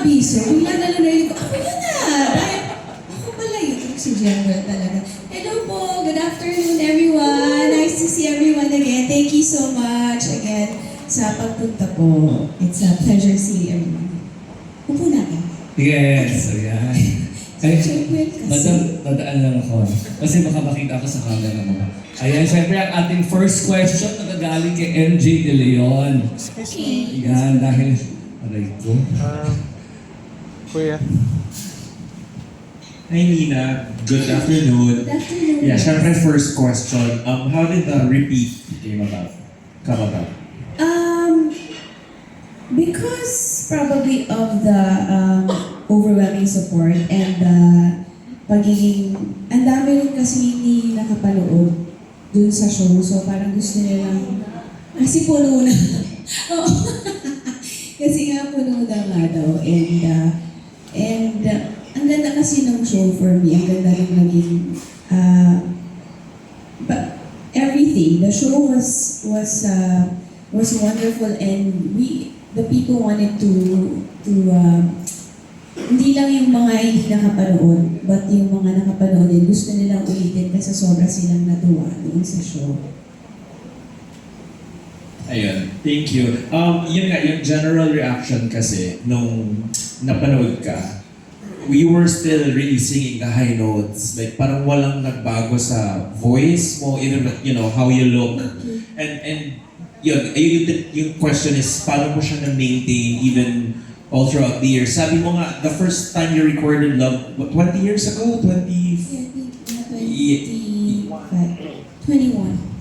abiso, bigla na lang narinig ko, ako yun na! Dahil ako pala yun, si General talaga. Hello po, good afternoon everyone. Nice to see everyone again. Thank you so much again sa pagpunta po. It's a pleasure seeing everyone. Upo na ka. Yes, ayan. Ay, Siyempre, kasi... dadaan lang ako. Kasi baka makita ako sa camera mo. Ayan, siyempre ang ating first question nagagaling kay MJ De Leon. Okay. Ayan, dahil... Aray ko. Kuya. Hi Nina, good afternoon. Good afternoon. Yeah, syempre first question. How did the repeat come about? Because probably of the overwhelming support and the pagiging, ang dami rin kasi hindi nakapanood dun sa show. So parang gusto nilang, kasi puno na. Oo. Kasi nga puno na nga daw. And ang ganda kasi ng show for me. Ang ganda rin naging, but everything, the show was wonderful, and the people wanted to hindi lang yung mga hindi nakapanood, but yung mga nakapanood din, gusto nilang ulitin kasi sobra silang natuwa doon sa show. Ayun, thank you. Yun nga, yung general reaction kasi nung napanood ka, we were still really singing the high notes. Like parang walang nagbago sa voice mo, even how you look. And yung question is, paano mo siya na-maintain even all throughout the years? Sabi mo nga, the first time you recorded Love, 20 years ago? 21.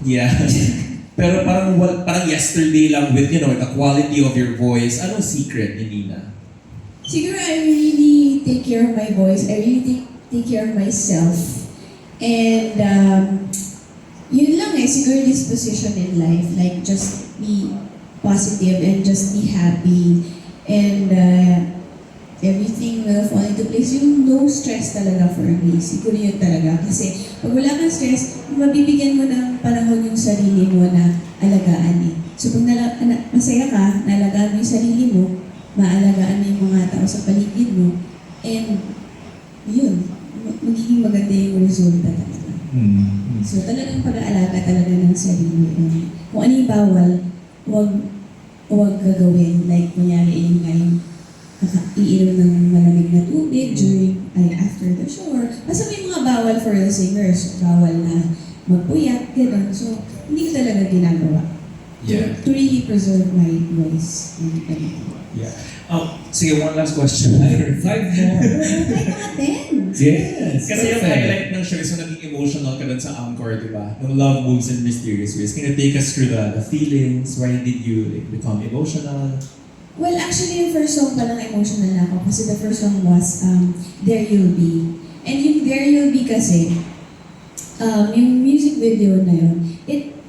Yeah. Pero parang yesterday lang with, the quality of your voice. Anong secret ni Nina? Siguro I really take care of my voice. I really take care of myself. And yun lang siguro disposition in life. Like just be positive and just be happy. And everything will fall into place. Yung no stress talaga for me. Siguro yun talaga. Kasi pag wala kang stress, mabibigyan mo ng panahon yung sarili mo na alagaan eh. So pag masaya ka, naalagaan mo yung sarili mo, maalagaan mo yung mga tao sa paligid mo, and yun, magiging maganda yung resulta talaga. So talagang pag-aalaga talaga ng sarili. Kung ano yung bawal, huwag gagawin. Like, kunyari, yung iinom ng malamig na tubig after the shower. Basta may mga bawal for the singers. Bawal na magpuyat, gano'n. So, hindi ko talaga ginagawa. Yeah. To really preserve my voice and everything. Yeah. Sige, one last question. Ay, 5 more. Kahit mga 10. Yes. Kasi yung highlight ng show is na naging emotional ka dun sa encore, di ba? Yung love moves in mysterious ways. Can you take us through the feelings? Why did you become emotional? Well, actually, yung first song pa lang emotional na ako kasi the first song was There You'll Be. And yung There You'll Be kasi, yung music video na yun,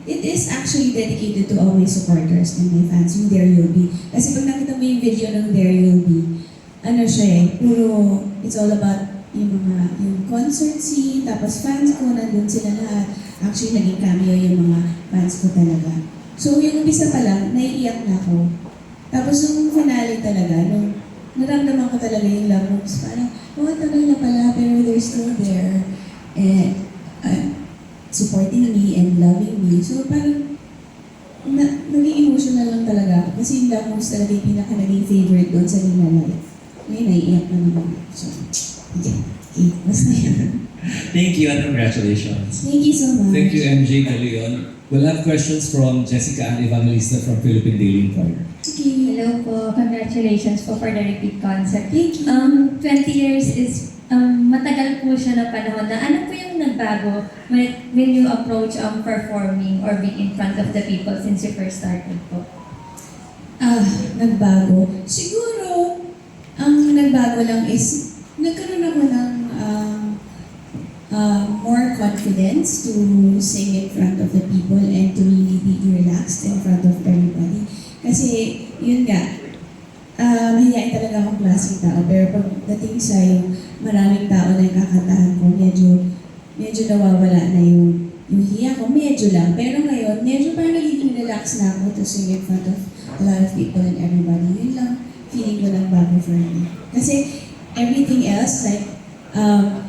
it is actually dedicated to all my supporters and my fans, yung There You'll Be. Kasi pag nakita mo yung video ng There You'll Be, puro, it's all about yung concert scene, tapos fans ko, nandun sila lahat. Actually, naging cameo yung mga fans ko talaga. So, yung umpisa pa lang, naiiyak na ako. Tapos nung finale talaga, nung naramdaman ko talaga yung love moves, parang, tagal na pala, pero they're still there. And supporting me and loving me. So parang, naging emotional lang talaga ako. Kasi yung love moves talaga yung naging favorite doon sa Nina Life. Ngayon, naiiyak na naman. So, yeah. Okay, basta yun. Thank you and congratulations. Thank you so much. Thank you, MJ De Leon. We'll have questions from Jessica Ann Evangelista from Philippine Daily Inquirer. Okay. Hello po. Congratulations po for the repeat concert. Thank you. 20 years is matagal po siya na panahon na ano po yung nagbago when you approach performing or being in front of the people since you first started po? Nagbago. Siguro, ang nagbago lang is, nagkaroon ako ng more confidence to sing in front of the people and to really be relaxed in front of everybody. Kasi, yun nga, mahihain talaga akong klaseng tao. Pero pagdating sa yung maraming tao na yung kakantahan ko, medyo nawawala na yung hiya ko. Medyo lang. Pero ngayon, medyo parang nagiging relax na ako to sing in front of a lot of people and everybody. Yun lang, feeling ko lang bago for me. Kasi everything else, like,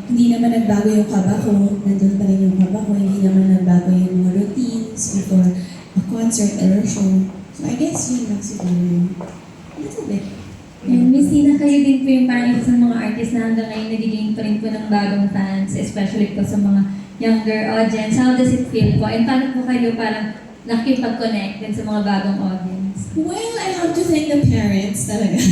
hindi naman nagbago yung kaba ko, nandun pa rin yung kaba ko, hindi naman nagbago yung mga routines before a concert or a show. So I guess yun lang siguro yung little bit. And Miss Tina, kayo din po yung parang isa sa mga artist na hanggang ngayon nagiging pa rin po ng bagong fans, especially po sa mga younger audience. How does it feel po? And paano po kayo parang nakipag-connect din sa mga bagong audience? Well, I have to thank the parents talaga.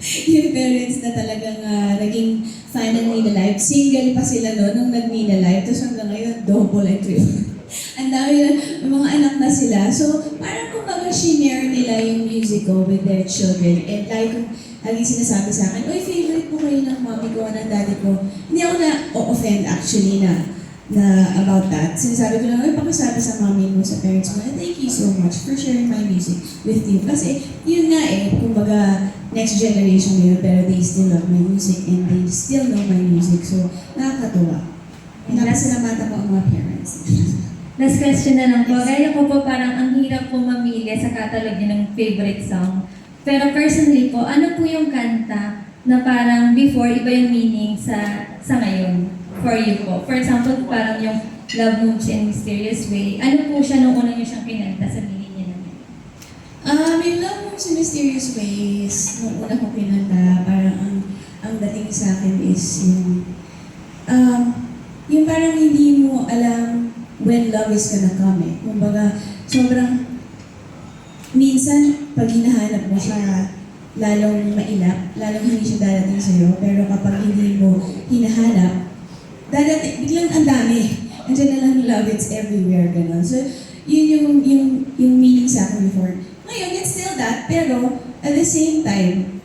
Yung parents na talagang naging fan ng Nina Live. Single pa sila noon nung nag-Nina Live. Tapos hanggang ngayon, double and triple. Ang dami na, mga anak na sila. So, parang kumbaga shinare nila yung music ko with their children. And like, laging sinasabi sa akin, "Uy, favorite po kayo ng mommy ko, ng daddy ko." Hindi ako na-offend actually na about that. Sinasabi ko lang, "Uy, pakisabi sa mommy mo, sa parents mo, thank you so much for sharing my music with you." Kasi yun nga kumbaga next generation yun, pero they still love my music and they still know my music. So, nakakatuwa. Pinapasalamatan ko ang mga parents. Last question na lang po. Gaya ko po parang ang hirap po mamili sa catalog niyo ng favorite song. Pero personally po, ano po yung kanta na parang before iba yung meaning sa ngayon for you po? For example, parang yung Love Moves in Mysterious Way. Ano po siya nung una niyo siyang kinanta sa meaning niya naman? Yung Love Moves in Mysterious Ways, nung una ko pinanta, parang ang dating sa akin is yung parang hindi mo alam when love is gonna come Kumbaga, sobrang minsan, pag hinahanap mo siya, lalong mailap, lalong hindi siya dadating sa'yo. Pero kapag hindi mo hinahanap, biglang ang dami. Andiyan na lang love, it's everywhere, gano'n. So, yun yung meaning sa akin before. Ngayon, it's still that, pero at the same time,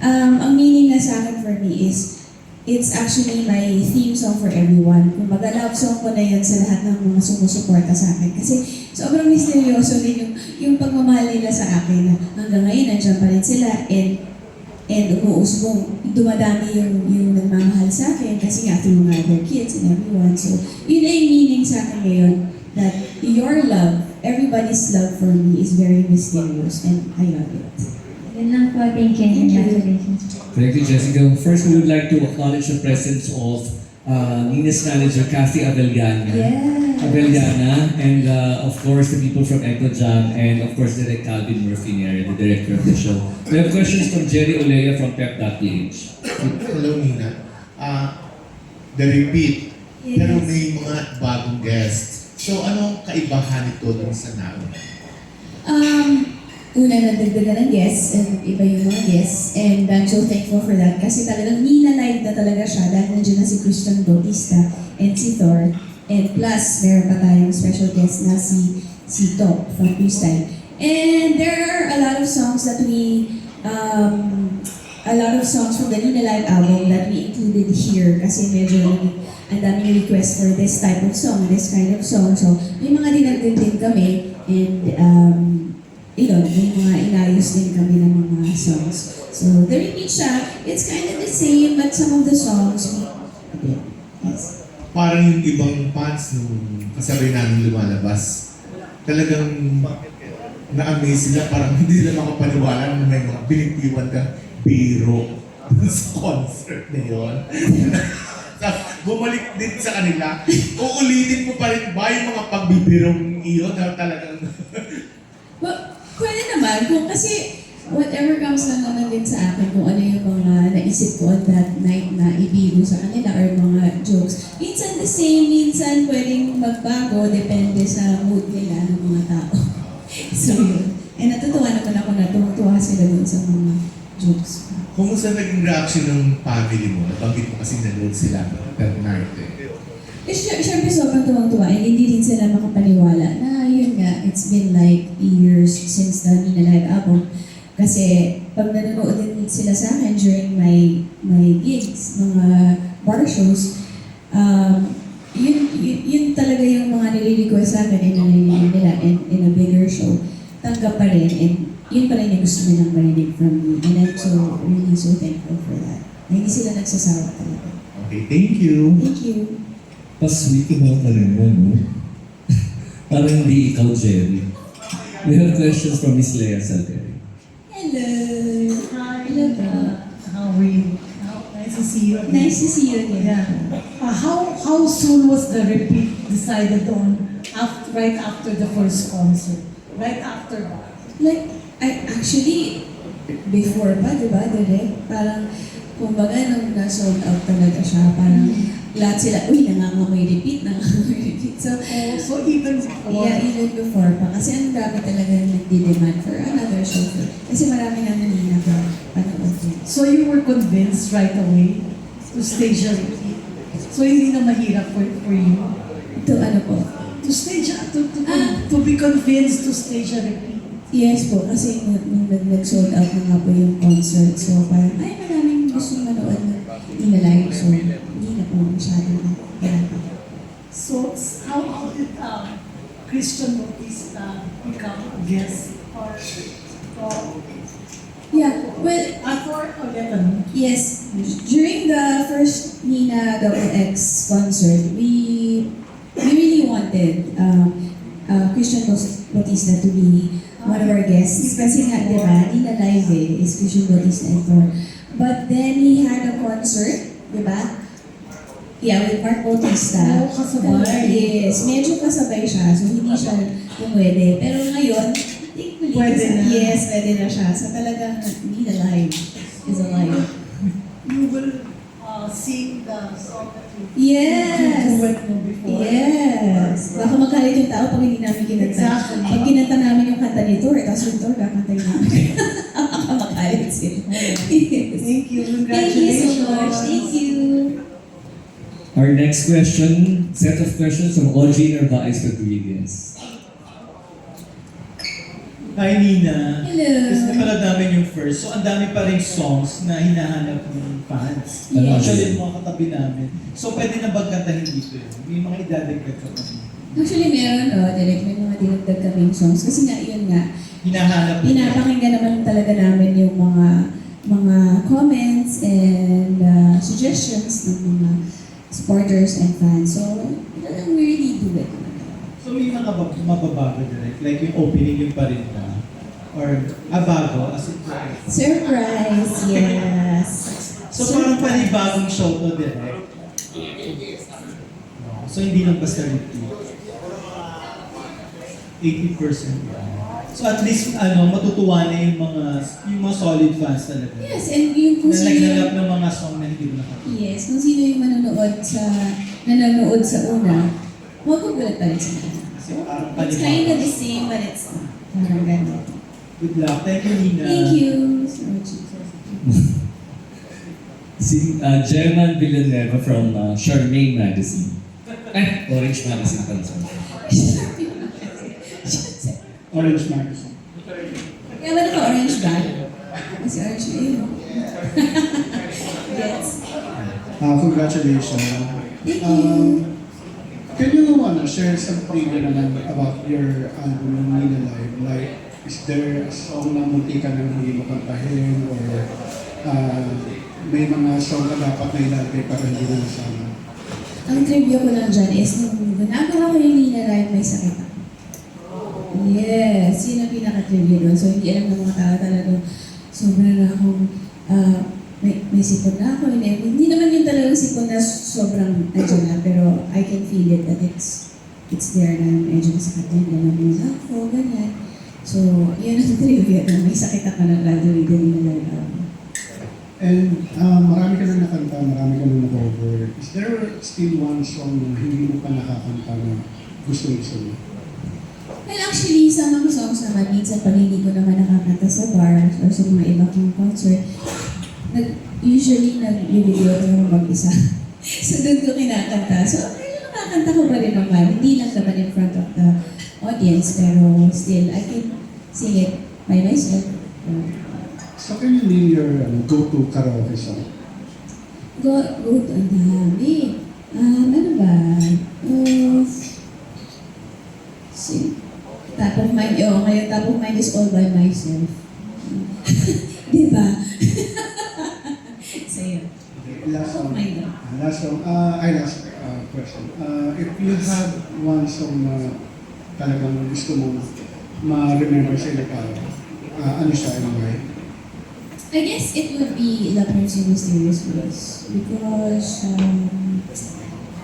ang meaning na sa akin for me is, it's actually my theme song for everyone. Kumbaga, love song ko na yan sa lahat ng mga sumusuporta sa akin. Kasi sobrang misteryoso din yung pagmamahal nila sa akin. Hanggang ngayon, nandiyan pa rin sila and umuusbong. Dumadami yung nagmamahal sa akin kasi nga through mga other kids and everyone. So, yun ay meaning sa akin ngayon that your love, everybody's love for me is very mysterious and I love it. Yun lang po. Thank you. Thank you. Congratulations. Thank you, Jessica. First, we would like to acknowledge the presence of Nina's manager, Kathy Abellana. Yeah. Abellana, and of course, the people from Echo Jam, and of course, Direct Calvin Murphy, the director of the show. We have questions from Jerry Olea from Pep.ph. Hello, Nina. The repeat, Yes. pero may mga bagong guests. So, anong kaibahan nito dun sa nauna? Una, nagdagdagan ng guests, and iba yung mga guests, and I'm so thankful for that kasi talagang Nina Live na talaga siya dahil nandiyan na si Christian Bautista and si Thor, and plus, meron pa tayong special guest na si Top from Freestyle. And there are a lot of songs that a lot of songs from the Nina Live album that we included here kasi medyo ang daming request for this type of song, this kind of song. So, may mga dinagdag din kami, and may mga inayos din kami ng mga songs. So, the repeat siya, it's kind of the same, but some of the songs we did. Yes. Parang yung ibang fans nung kasabay namin lumalabas, talagang na-amaze sila, parang hindi sila makapaniwala na may mga binitiwan ka biro sa concert na yun. Bumalik din sa kanila, uulitin mo pa rin ba yung mga pagbibirong iyon na talagang Well, pwede naman, kasi whatever comes lang naman din sa akin, kung ano yung mga naisip ko on that night na ibiro sa kanila or mga jokes. Minsan the same, minsan pwedeng magbago, depende sa mood nila ng mga tao. So yun. And natutuwa naman ako na tuwa sila dun sa mga jokes. kumusta naging reaction ng family mo? Nabanggit mo kasi nanood sila per night Siyempre sobrang tuwang-tuwa and hindi din sila makapaniwala na yun nga, it's been like years since the Nina Live album. Kasi pag nanonood din sila sa akin during my gigs, mga bar shows, yun talaga yung mga nire-request sa akin and narinig nila and in a bigger show, tanggap pa rin and yun pa rin yung gusto nilang marinig from me. And I'm so really so thankful for that. Na hindi sila nagsasawa talaga. Okay, thank you. Thank you. Pa-sweet mo ka rin mo, no? Parang hindi ikaw, Jerry. We have questions from Miss Lea Salgari. Hello. Hi. Hello po. How see you. Nice to see you again. Yeah. How soon was the repeat decided on right after the first concert? Right after. Like, I actually, before pa, di ba, direct, parang, kumbaga, nung na-sold out talaga siya, parang, lahat sila, uy, nangangamoy repeat. So, So even before. yeah, even before pa. Kasi ang dami talaga nagdi-demand for another show. Kasi marami nang hindi panood yun. So you were convinced right away to stage a repeat. So hindi na mahirap for you Ito, ano po? to stage to be convinced to stage a repeat. Yes po, kasi nung nag-sold out na nga po yung concert. So, parang, ay, maraming gusto manood na hindi na live. So, hindi na po masyadong kailangan. So how did Christian Bautista become a guest or Yeah, well, for Oletan? yes, during the first Nina XX concert, we really wanted Christian Bautista to be one of our guests. Kasi nga, di ba, Nina Live is Christian Bautista and Thor. But then he had a concert, di ba? Yeah, with Mark Bautista. Oh, kasabay. Yes, medyo kasabay siya, so hindi siya pumwede. Pero ngayon, thankfully, Pwede na. Yes, pwede na siya. So talagang Nina Live is alive. You will sing the song that you Yes! duet mo before. Yes! Baka magalit yung tao pag hindi namin kinanta. Exactly. Pag kinanta namin yung kanta ni Thor, tapos yung Thor, kakantayin namin. Baka magalit sila. Yes. Thank you. Thank you Congratulations. so much. Thank you. Our next question, set of questions from Audrey Narvaez Rodriguez. Hi Nina. Hello. Kasi napanood namin yung first. So ang dami pa rin songs na hinahanap ng fans. Yes. Actually, yung mga katabi namin. So pwede na bang kantahin dito yun? May mga idadagdag ka pa. Actually, meron, direct, may mga dinagdag kaming songs. Kasi nga, yun nga, Hinahanap. pinapakinggan naman talaga namin yung mga comments and suggestions ng mga supporters and fans. So, we really do it. So may mga mababago direct. Like yung opening yung pa rin na. Or bago. As in, Surprise! Yes! so parang panibagong show to direct. No. So hindi lang basta repeat. 80% lang. So at least matutuwa na yung mga solid fans talaga. Yes, and yung kung Na sino naglalap yung, ng mga song na hindi mo nakakita. yes, kung sino yung nanonood sa una, magugulat pa rin sila. Kasi parang It's panibagong. kind of the same, but it's not. Parang gano'n. Good luck. Thank you, Nina. Thank you so much. Si German Villanueva from Charmaine Magazine. Orange Magazine pala. sorry. Orange Magazine. Kaya ba naka-orange ba? Kasi orange na yun. Yes. Congratulations. Thank you. Can you share some trivia naman about your album ng Nina Live? Like, is there a song na munti ka nang hindi makantahin or may mga song na dapat na ilagay para hindi na nasama? Ang trivia ko lang dyan is nung ginagawa ko yung Nina Live, may sakit ako. Yes, yun ang pinaka-trivia doon. So hindi alam ng mga tao talagang sobra na akong may sipon na ako. Hindi naman yung talagang sipon na sobrang nandiyan na, pero I can feel it that it's there na medyo masakit na yung muna ako, ganyan. So, yun ang trivia na may sakit ako na graduate din Nina Live album. And marami ka na nakanta, marami ka na na-cover. Is there still one song na hindi mo pa nakakanta na gusto mo? Well, actually, sa mga songs naman, minsan pag hindi ko naman nakakanta sa bars or sa mga iba kong concert, usually nag-video ko mag-isa. So, doon ko kinakanta. So, nakakanta ko pa rin naman. Hindi lang naman in front of the audience, pero still, I can sing it by myself. So can you name your go-to karaoke song? Go to ang dami. Ano ba? Top of mind, ngayon top of mind is all by myself. Di ba? Sa'yo. Last Oh song. my God. Last song. Last question. If you have one song na talagang gusto mo ma-remember sa iyo ano siya and why? I guess it would be Love Hurts in Mysterious Ways because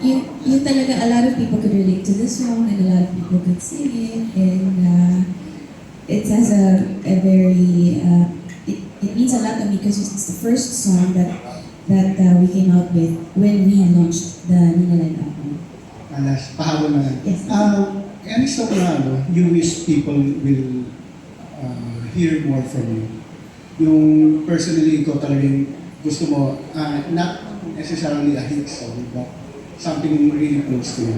you talaga, a lot of people could relate to this song and a lot of people could sing it, and it has a very it means a lot to me because it's the first song that we came out with when we launched the Nina Line album. Alas, pahabol na lang. Yes. Any song na you wish people will hear more from you? Yung personally, ikaw talagang gusto mo, not necessarily a hit song, but something really close to you.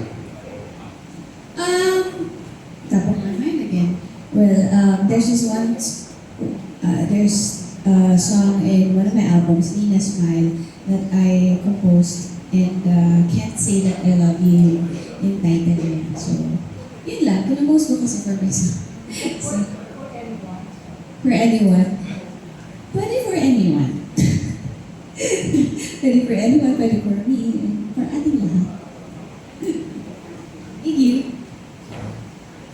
Top of my mind again. Well, there's this one, there's a song in one of my albums, Nina Smile, that I composed, and Can't Say That I Love You in title yun. So, yun lang. Pinupost ko kasi for myself. So, for anyone. Pwede for anyone. Pwede for anyone, pwede for me, and for ating lahat. Thank you.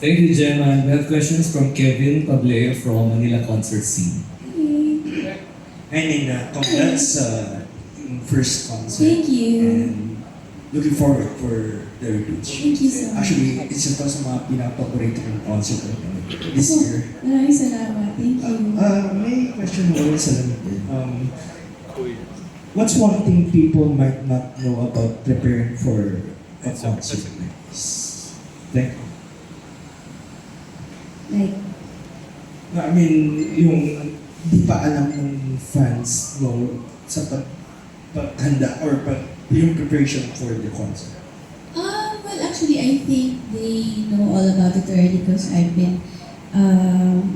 Thank you, Gemma. We have questions from Kevin Pableo from Manila Concert Scene. Hi Nina, congrats sa first concert. Thank you. And looking forward for the repeats. Thank you so much. Actually, isa to sa mga pinapaborito kong concert ko this year. Maraming salamat. Thank you. May question mo sa lamig din. What's one thing people might not know about preparing for a concert like this? Thank you. Like, I mean, yung di pa alam ng fans no, sa paghanda or yung preparation for the concert. well, actually, I think they know all about it already because I've been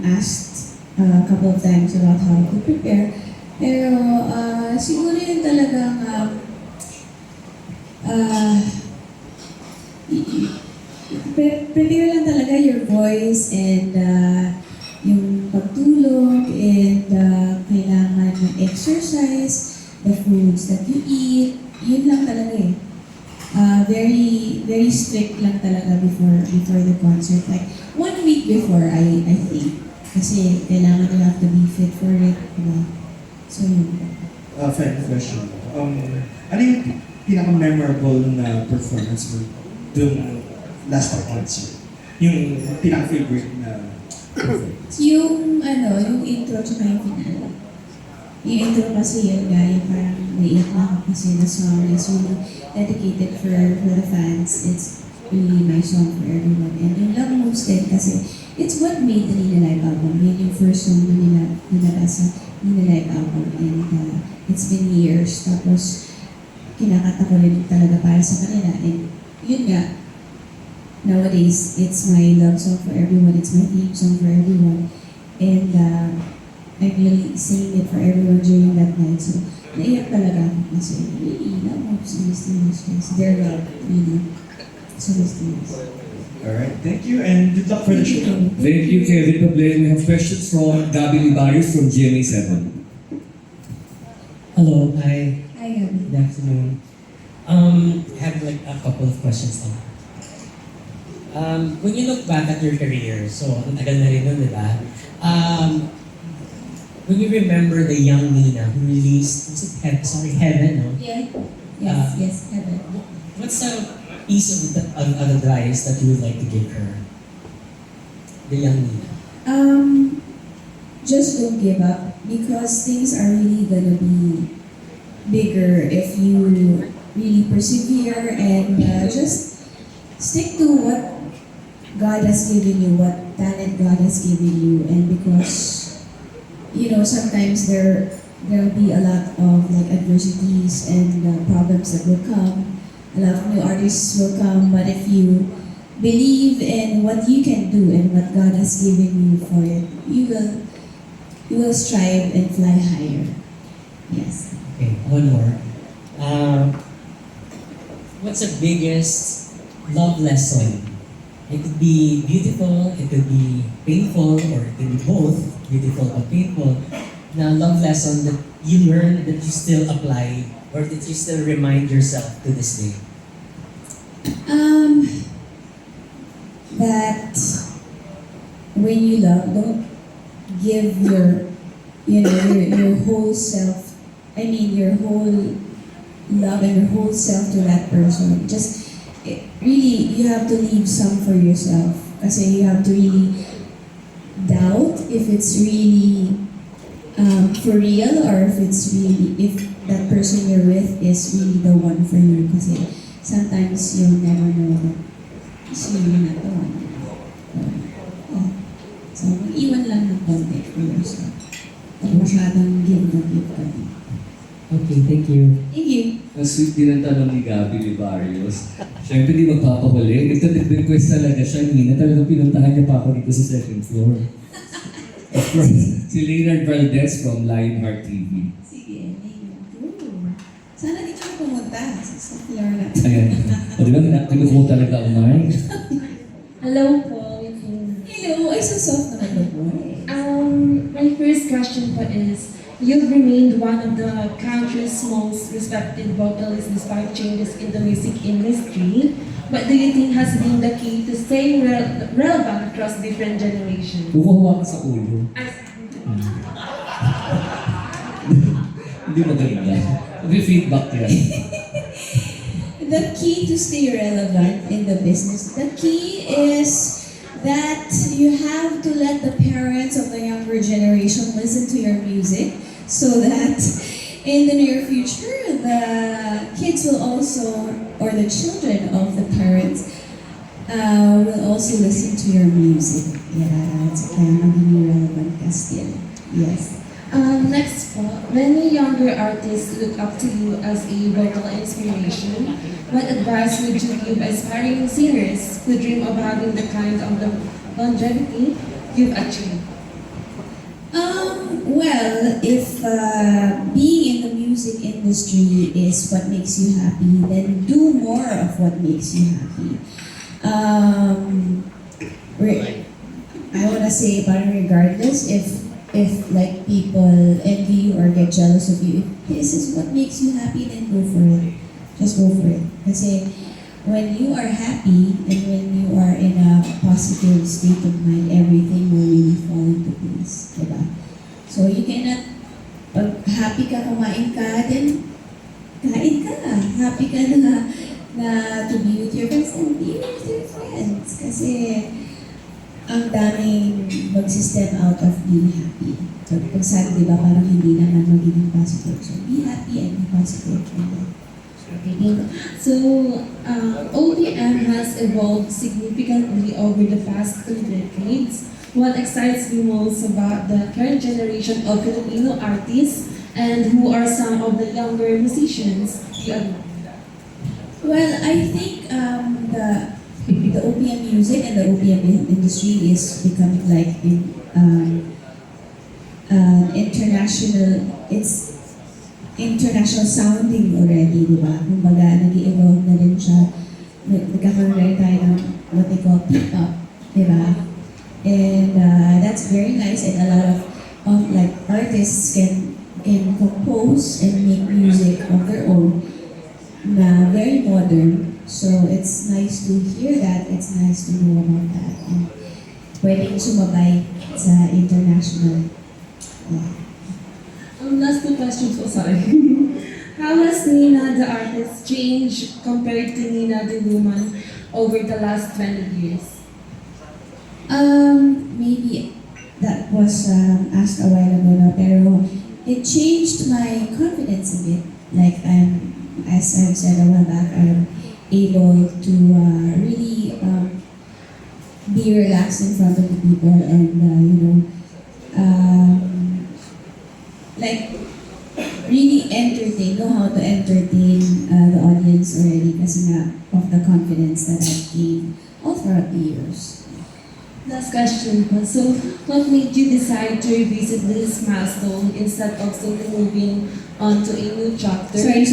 asked a couple of times about how to prepare. Pero siguro yun talagang prepare lang talaga your voice and yung pagtulog and kailangan exercise, the foods that you eat, yun lang talaga eh. Very strict lang talaga before the concert. Like 1 week before, I think. Kasi kailangan you have to be fit for it. Diba? So yun. Final question. Ano yung pinaka-memorable na performance mo yung last concert? Yung pinaka-favorite na performance? Yung intro tsaka yung finale. Yung intro kasi yun guy, parang naiyak na ako kasi the song is really dedicated for the fans. It's really my song for everyone. And yung Love Moves din kasi it's what made the Nina Live album. Yun yung first song na nilabas sa Nina Live album. And it's been years. Tapos kinakata ko rin talaga para sa kanila. And yun nga, nowadays, it's my love song for everyone. It's my theme song for everyone. And I'm really singing it for everyone during that night. So, naiyak talaga ako kasi really love mo sa Mysterious Ways. Their love, really, sa Mysterious. Alright, thank you and good luck for the show. Thank you, Kevin Pableo. We have questions from Gabi Libarios from GMA7. Hello, hi, Hi, Gabi. good afternoon. I have like a couple of questions now. When you look back at your career, so ang tagal na rin nun, di ba? When you remember the young Nina who released, Heaven, no? Yeah. Yes, Heaven. What's a piece of advice that you would like to give her? The young Nina. Just don't give up because things are really gonna be bigger if you really persevere and just stick to what God has given you, what talent God has given you, and because sometimes there'll be a lot of like adversities and problems that will come. A lot of new artists will come, but if you believe in what you can do and what God has given you for it, you will strive and fly higher. Yes. Okay, one more. What's the biggest love lesson? It could be beautiful, it could be painful, or it could be both, beautiful or painful. Na love lesson that you learn that you still apply or that you still remind yourself to this day. That when you love, don't give your your whole self, your whole love and your whole self to that person. Really, you have to leave some for yourself. Kasi you have to really doubt if it's really for real, or if that person you're with is really the one for you. Kasi sometimes you'll never know that it's really not the one. Yeah. So, iwan lang ng konti for yourself. Huwag masyadong give na give ka. Okay, thank you. Thank you. Ang sweet din ang tanong ni Gabby Libarios. Siyempre, di magpapahuli. Nagtatag-request talaga siya. Nina, talagang pinuntahan niya pa ako dito sa second floor. Of course, si Leonard Valdez from Lionheart TV. Sige, thank you. Sana di ka pumunta sa floor na. Ayan. O di ba, kinukuha talaga ang mind. Hello po. Hello, ay so soft naman the boy. My first question po is, you've remained one of the country's most respected vocalists despite changes in the music industry. What do you think has been the key to staying relevant across different generations? Kukuha ka sa ulo. Hindi maganda. Mag-feedback yan. The key to stay relevant in the business, the key is that you have to let the parents of the younger generation listen to your music so that in the near future, the kids will also, or the children of the parents, will also listen to your music. Yeah, it's kaya maging relevant ka still. Yes. Next po, many younger artists look up to you as a vocal inspiration. What advice would you give aspiring singers who dream of having the kind of the longevity you've achieved? Well, if being in the music industry is what makes you happy, then do more of what makes you happy. I wanna say, but regardless if like people envy you or get jealous of you, if this is what makes you happy, then go for it. Just go for it. Kasi when you are happy and when you are in a positive state of mind, everything will really fall into place. Diba? So you cannot, pag happy ka, kumain ka, then kain ka. Happy ka na to be with your friends, and be with your friends. Kasi ang daming mag-step out of being happy. So, pag sad, di ba, parang hindi naman magiging positive. So, be happy and be positive. So, OPM has evolved significantly over the past 2 decades. What excites you most about the current generation of Filipino artists, and who are some of the younger musicians you admire? Well, I think the OPM music and the OPM industry is becoming like international. It's international sounding already, di ba? Kumbaga, nag-evolve na rin siya. Nagkakaroon na rin tayo ng what they call P-pop, di ba? And that's very nice, and a lot of like artists can compose and make music of their own na very modern. So it's nice to hear that, it's nice to know about that. And pwedeng sumabay sa international. Last 2 questions po, sorry. How has Nina the artist changed compared to Nina the woman over the last 20 years? Maybe that was asked a while ago na, pero it changed my confidence a bit. Like as I've said a while back, I'm able to really be relaxed in front of the people and like really know how to entertain the audience already kasi nga of the confidence that I've gained all throughout the years. Last question po. So, what made you decide to revisit this milestone instead of simply moving on to a new chapter? Sorry.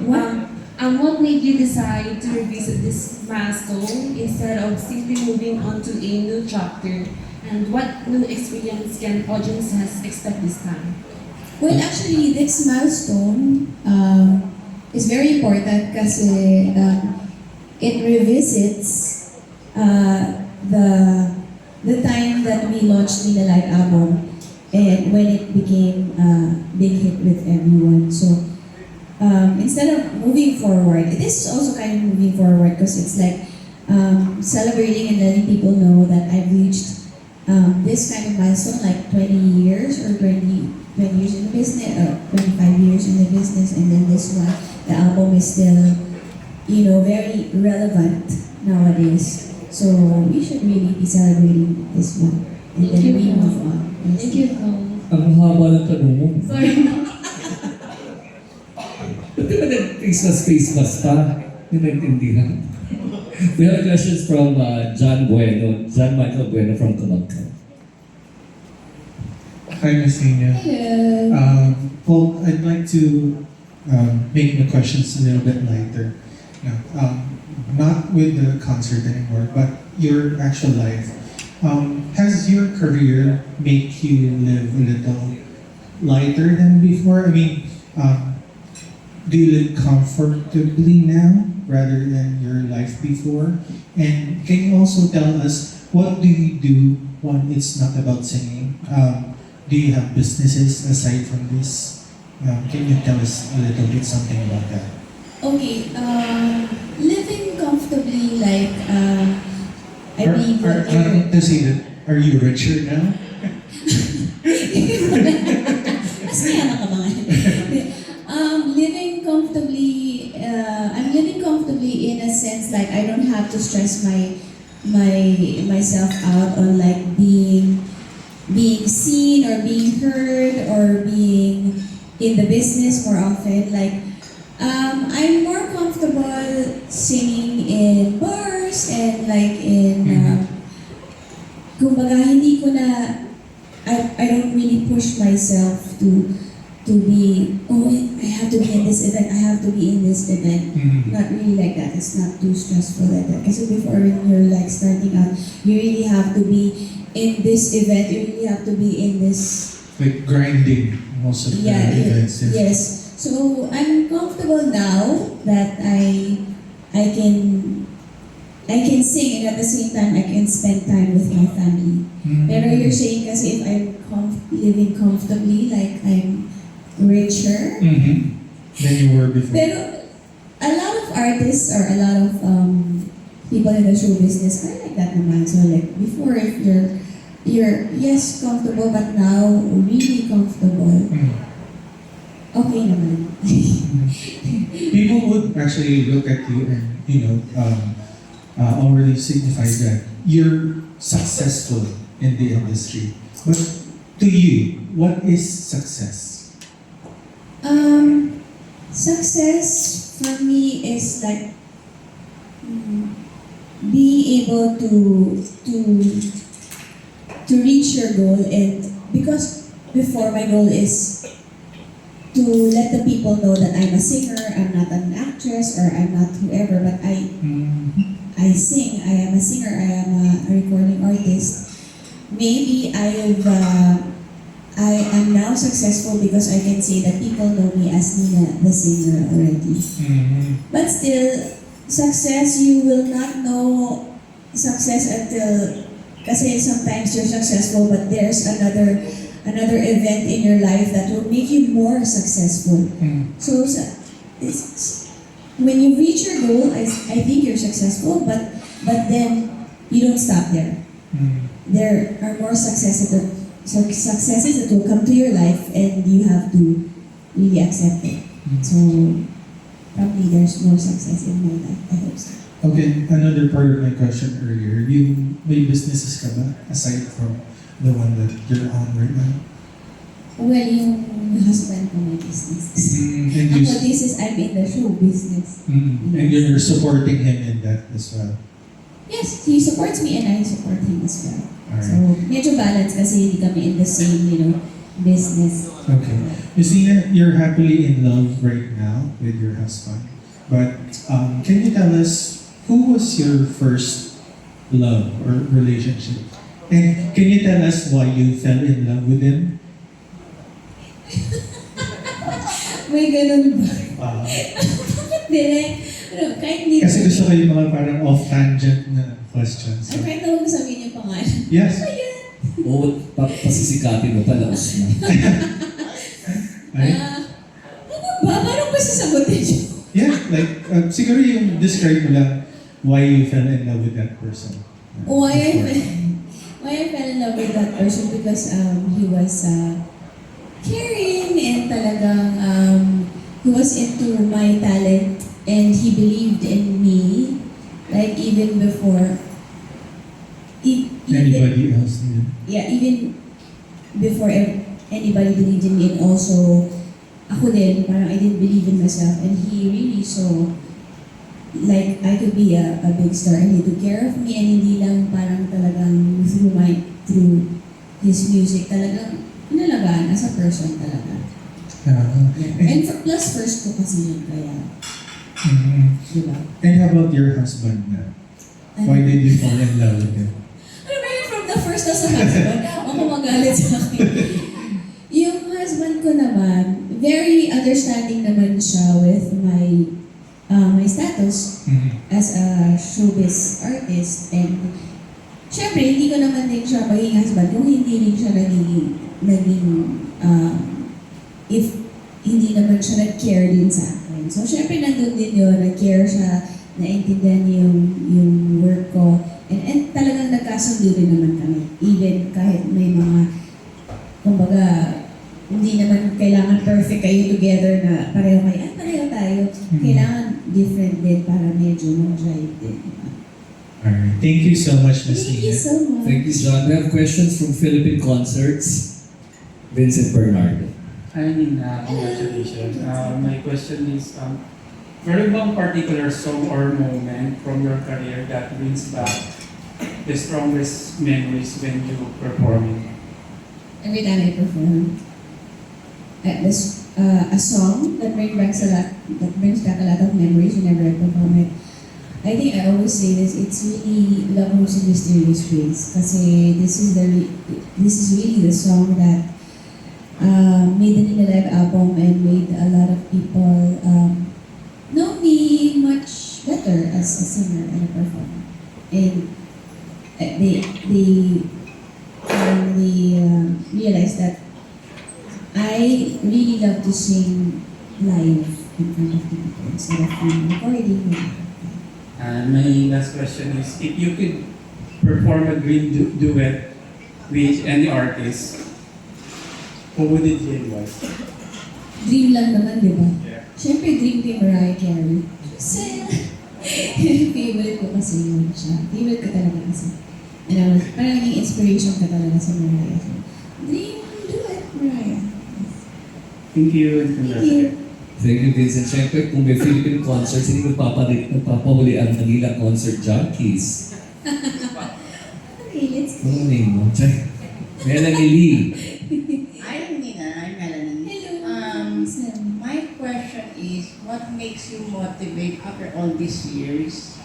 What? What made you decide to revisit this milestone instead of simply moving on to a new chapter? And what new experience can audiences expect this time? Well, actually, this milestone is very important kasi it revisits the time that we launched the Light album, and when it became a big hit with everyone. So instead of moving forward, this is also kind of moving forward because it's like celebrating and letting people know that I've reached this kind of milestone, like 20 years or 20 years in the business, 25 years in the business, and then this one, the album is still, very relevant nowadays. So we should really be celebrating this one, and then we move on. Yes. Thank you. Ang haba ng tanong mo. Sorry. Ba't di ba nag-face-mask pa? Hindi naintindihan. We have questions from John Michael Bueno from Kamagka. Hi, Ms. Nina. Hello. Paul, I'd like to make the questions a little bit lighter. Not with the concert anymore, but your actual life. Has your career make you live a little lighter than before? I mean, do you live comfortably now rather than your life before? And can you also tell us what do you do when it's not about singing? Do you have businesses aside from this? Can you tell us a little bit something about that? Okay, living comfortably, like, I mean, To say that, are you richer now? mas mayaman ka ba nga? Living comfortably, I'm living comfortably in a sense like I don't have to stress myself out on like being seen or being heard or being in the business more often. Like, I'm more comfortable singing in bars and like in, kumbaga hindi ko na, I don't really push myself to be, I have to be in this event, I have to be in this event. Not really like that. It's not too stressful like that. Kasi before when you're like starting out, you really have to be in this event, you really have to be in this. Like grinding most of the events. Yes. So I'm comfortable now that I can sing and at the same time I can spend time with my family. Pero you're saying kasi if I'm living comfortably, like I'm richer. Than you were before. Pero a lot of artists or a lot of people in the show business are like that naman. So like before, if you're yes comfortable, but now really comfortable. Okay naman. People would actually look at you and already signify that you're successful in the industry. But to you, what is success? Success for me is like being able to reach your goal, and because before my goal is to let the people know that I'm a singer, I'm not an actress or I'm not whoever, but I sing, I am a singer, I am a recording artist. Maybe I am now successful because I can say that people know me as Nina the singer already. But still, success, you will not know success until, kasi sometimes you're successful but there's another event in your life that will make you more successful. So when you reach your goal, I think you're successful, but then you don't stop there. There are more successes that will come to your life, and you have to really accept it. So probably there's more success in my life. I hope so. Okay, another part of my question earlier. May businesses ka ba aside from the one that you're on right now? Well, yung husband ko may business. And I'm in the show business. and you're supporting him in that as well. Yes, he supports me and I support him as well. Alright. So, medyo balance kasi hindi kami in the same, business. Okay. Ms. Nina, you're happily in love right now with your husband. But can you tell us who was your first love or relationship? And can you tell us why you fell in love with him? May ganun ba? Uh, Direct. Kahit hindi kasi gusto ko yung mga parang off-tangent na questions. Kahit na huwag sabihin yung pangalan. Yes. Ayan. O pasisikapin mo, palaos na. Ay, Ano ba? Parang ba sasagutin siya? yeah, like, siguro yung describe mo lang why you fell in love with that person. Why I fell in love with that person because he was caring and talagang he was into my talent and he believed in me like even before Anybody else? yeah, even before anybody believed in me, and also ako din, parang I didn't believe in myself, and he really saw like I could be a big star, and he took care of me, and hindi lang parang talagang through his music, talagang inalagaan as a person talaga. And plus first ko kasi yun, kaya, diba? And how about your husband? Why did you fall in love with him? Ano ba yun, from the first na sa husband? Ako magalit sa akin. Yung husband ko naman, very understanding naman siya with my my status as a showbiz artist. And syempre, hindi ko naman din siya maging husband kung hindi rin siya naging if hindi naman siya nag-care din sa akin. So syempre, nandun din yun, nag-care siya, naintindihan niya yung work ko. And talagang nagkasundo rin naman kami. Even kahit may mga, kumbaga, hindi naman kailangan perfect kayo together na pareho tayo. Kailangan different din para medyo mag-drive din. Alright. Thank you so much, Miss Thank you Nina. so much. Thank you, John. We have questions from Philippine Concerts. Vincent Bernardo. Hi Nina, congratulations. My question is, meron bang particular song or moment from your career that brings back the strongest memories when you performing? Every time I perform, a song that brings back a lot of memories whenever I perform it. I think I always say this, it's really Love Moves in Mysterious Ways. Kasi this is really the song that made the Nina Live album and made a lot of people know me much better as a singer and a performer. And they realized that I really love to sing live in front of people instead of recording. And my last question is, if you could perform a dream duet with any artist, who would it be and why? Dream lang naman, di ba? Yeah. Siyempre, dream kay Mariah Carey. Favorite ko kasi yun siya. Favorite ko talaga kasi. And parang naging inspiration ka talaga sa Mariah. So, dream duet, Mariah. Thank you. Thank you. Thank you, Vincent. Siyempre, kung may Philippine Concerts, hindi magpapahuli ang Manila Concert Junkies. Okay, let's go. Ano name mo? Melanie Lee. I'm Nina, I'm Melanie. Hello. My question is, what makes you motivate after all these years?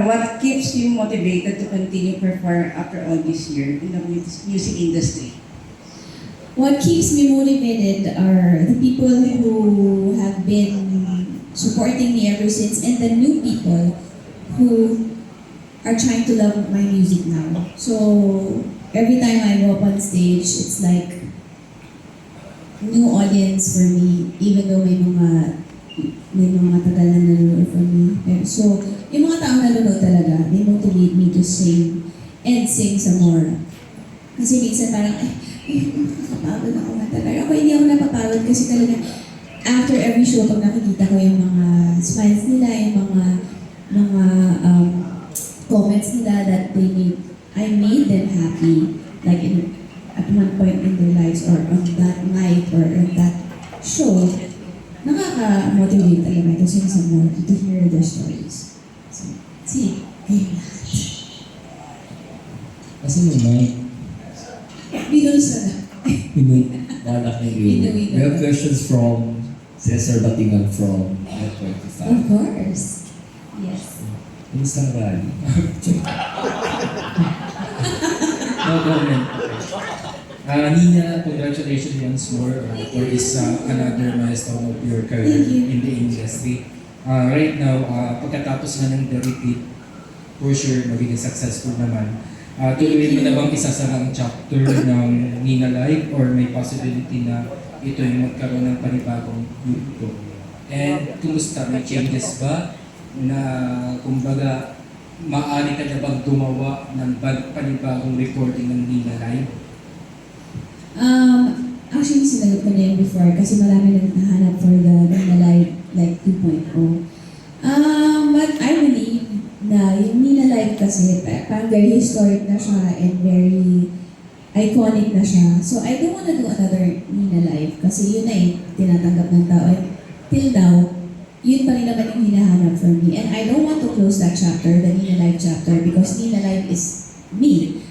What keeps you motivated to continue perform after all this year in the music industry? What keeps me motivated are the people who have been supporting me ever since, and the new people who are trying to love my music now. So every time I go up on stage, it's like new audience for me, even though may mga tagal na nanonood for me. So yung mga taong nanonood talaga, they motivate me to sing and sing some more. Kasi minsan parang, nakakapagod ako na talaga. Ako hindi ako napapagod kasi talaga after every show, pag nakikita ko yung mga smiles nila, yung mga comments nila that I made them happy, like at one point in their lives or on that night or on that show, nakaka-motivate talaga to sing some more, to hear their stories. So, see, ayun lahat. Kasi mo, Mike. Beatles na. Balak ng you. We have questions from Cesar Batingan from Net25. Of course. Yes. Kumusta ang rally? No comment. Nina, congratulations once more for this another milestone of your career Thank you. in the industry. Right now, pagkatapos nga ng The Repeat, for sure magiging successful naman. Tuloy mo na bang isasara ang chapter ng Nina Live or may possibility na ito yung magkaroon ng panibagong grupo? And kumusta? May changes ba na kumbaga maaari ka na bang gumawa ng panibagong recording ng Nina Live? Actually, sinagot ko na yun before kasi marami nang nahanap for the Nina Live like 2.0. But I believe na yung Nina Live kasi parang very historic na siya and very iconic na siya. So I don't wanna do another Nina Live kasi yun na tinatanggap ng tao. And till now, yun pa rin naman yung hinahanap for me. And I don't want to close that chapter, the Nina Live chapter, because Nina Live is me.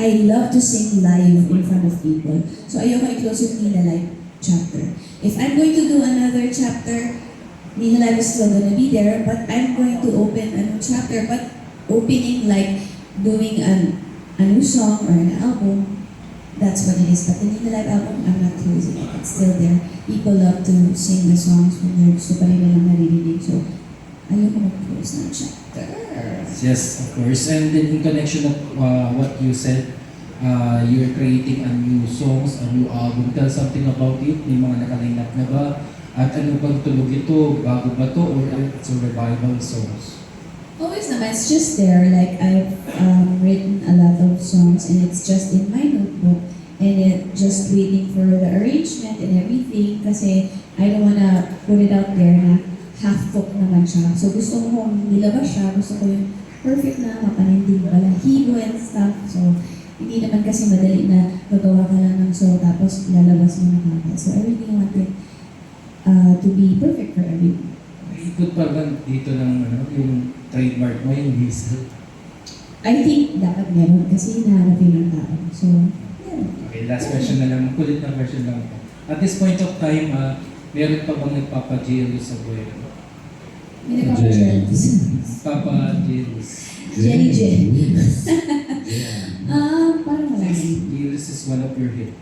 I love to sing live in front of people. So ayoko i-close yung Nina Live chapter. If I'm going to do another chapter, Nina Live is still gonna be there, but I'm going to open a new chapter, but opening like doing a new song or an album, that's what it is. But the Nina Live album, I'm not closing it. It's still there. People love to sing the songs when they're gusto pa rin nilang naririnig. So, ayoko mag-close ng chapter. Yes, of course. And then in connection of what you said, you're creating a new songs, a new album. Tell something about it. May mga nakaline up na ba? At ano bang tulog ito? Bago ba to? Or it's a revival songs? Always naman, it's just there. Like, I've written a lot of songs and it's just in my notebook. And it just waiting for the arrangement and everything kasi I don't wanna put it out there na half-cooked naman siya. So gusto ko kung nilabas siya, gusto ko yung perfect na mapaninding balahibo and stuff. So hindi naman kasi madali na magawa ka lang ng show tapos lalabas mo na kagad. So I really want it to be perfect for everyone. Ikot pa ba dito ng yung trademark mo, yung whistle? I think dapat meron kasi hinahanap yun ng tao. So, meron. Okay, last question na lang. Kulit na question lang po. At this point of time, meron pa bang nagpapa-jail sa buhay? May nagpapa-jealous. Papa-jails. Jelly. Parang wala naman. Jails is one of your hit.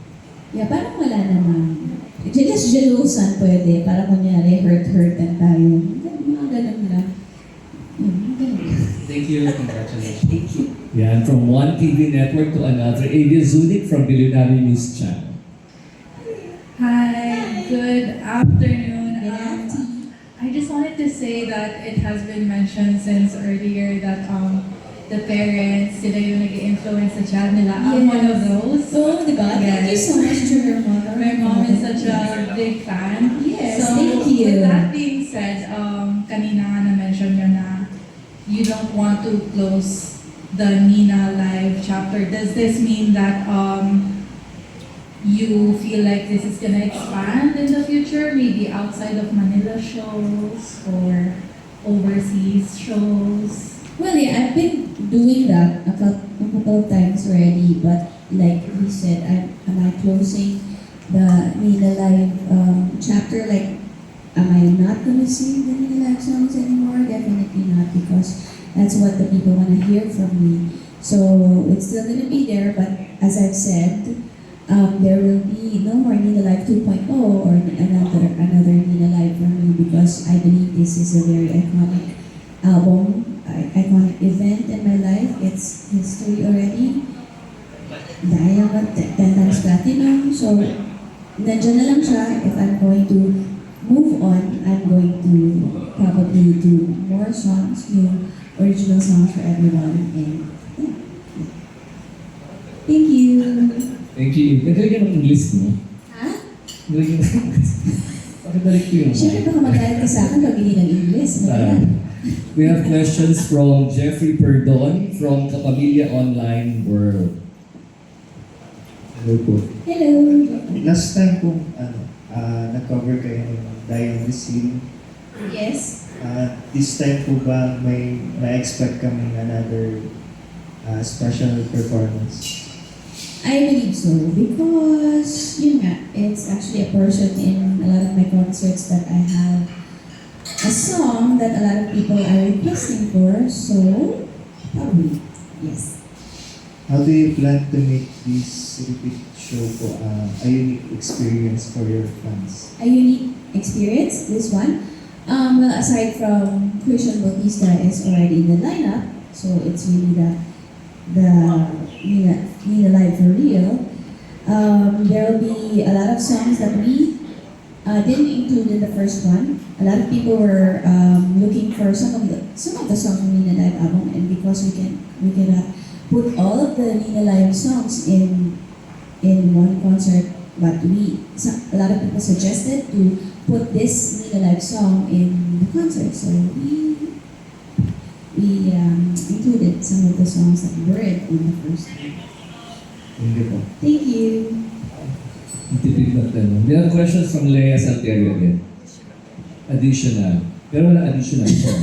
Yeah, parang wala naman. Jealousan pwede. Para kunyari, hurt-hurtan tayo. Mga ganun lang. Thank you. Congratulations. Thank you. Yan, from one TV network to another. Adrian Zudik from Billionaire News Channel. Hi, good afternoon. I just wanted to say that it has been mentioned since earlier that the parents, sila yung nag-influence sa child nila. I'm one of those. Oh, diba? Thank you so much to your mother. My mom is such a big fan. Yes, So, thank you. with that being said, kanina nga na-mention nyo na you don't want to close the Nina Live chapter. Does this mean that you feel like this is gonna expand in the future, maybe outside of Manila shows or overseas shows? Well, yeah, I've been doing that a couple of times already, but like we said, am I closing the Nina Live chapter? Like, am I not gonna sing the Nina Live songs anymore? Definitely not, because that's what the people wanna hear from me. So it's still gonna be there, but as I've said, there will be no more Nina Live 2.0 or another Nina Live for me, because I believe this is a very iconic album, iconic event in my life. It's history already. Diamond, 10 times platinum. So, nandiyan na lang siya. If I'm going to move on, I'm going to probably do more songs, new original songs for everyone. And yeah. Thank you. Thank you. Nagaling ka ng English mo? Ha? Nagaling ka ng English. Pakibalik ko yun. Siyempre baka magalit ka sa akin pag hindi ng English. We have questions from Jeffrey Perdon from Kapamilya Online World. Hello po. Hello. Last time kung nag-cover kayo ng Diane Lucille, Yes. this time po ba may expect kami another special performance? I believe so, because yun nga, it's actually a person in a lot of my concerts that I have a song that a lot of people are requesting for, so probably, yes. How do you plan to make this repeat show po a unique experience for your fans? A unique experience, this one. Well, aside from Christian Bautista is already in the lineup, so it's really the Nina Live for real. There will be a lot of songs that we didn't include in the first one. A lot of people were looking for some of the songs from Nina Live album, and because we can put all of the Nina Live songs in one concert, but a lot of people suggested to put this Nina Live song in the concert, so we included some of the songs that weren't in the first one. Thank you po. Thank you. Tipid na tanong. We have questions from Lea Salterio again. Additional. Pero wala additional song.